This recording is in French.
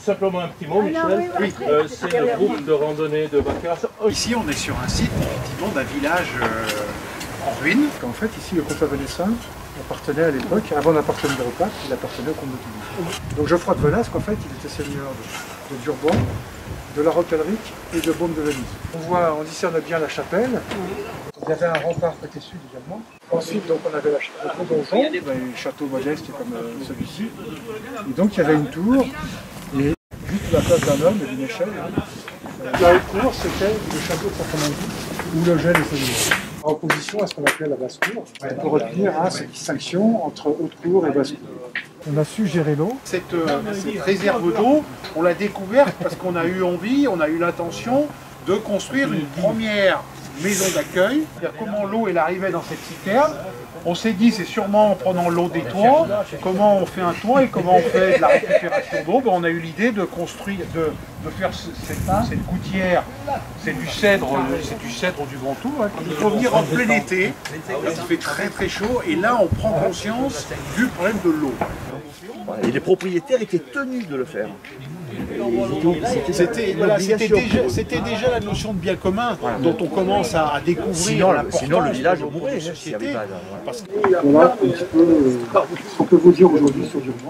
Simplement un petit mot, Michel. Oui, c'est le groupe de randonnée de Baccarat. Ici, on est sur un site effectivement d'un village en ruine. En fait, ici, le comte Venessin appartenait à l'époque, avant d'appartenir au pape, il appartenait au comte de Toulouse. Donc Geoffroy de Velasque, en fait, il était seigneur de Durban, de la Roquelric et de Baume de Venise. On discerne bien la chapelle. Il y avait un rempart côté sud également. Ensuite, donc, on avait le gros donjon, un château modeste comme celui-ci. Et donc, il y avait une tour, et juste la place d'un homme et d'une échelle. La haute cour, c'était le château de Saint-Amandie, où logeaient les seigneurs. En opposition à ce qu'on appelait la basse cour, pour retenir cette distinction entre haute cour et basse cour. On a su gérer l'eau. Cette réserve d'eau, on l'a découverte parce qu'on a eu envie, on a eu l'intention de construire une première maison d'accueil. Comment l'eau elle arrivait dans cette citerne. On s'est dit c'est sûrement en prenant l'eau des toits, comment on fait un toit et comment on fait de la récupération d'eau. On a eu l'idée de construire, de faire cette gouttière, c'est du cèdre du Grand Tour. Il faut venir en plein été, il fait très très chaud et là on prend conscience du problème de l'eau. Et les propriétaires étaient tenus de le faire. C'était déjà la notion de bien commun dont on commence à découvrir l'importance. Sinon le village mourrait. Société. Voilà un petit peu ce qu'on peut vous dire aujourd'hui sur Durban.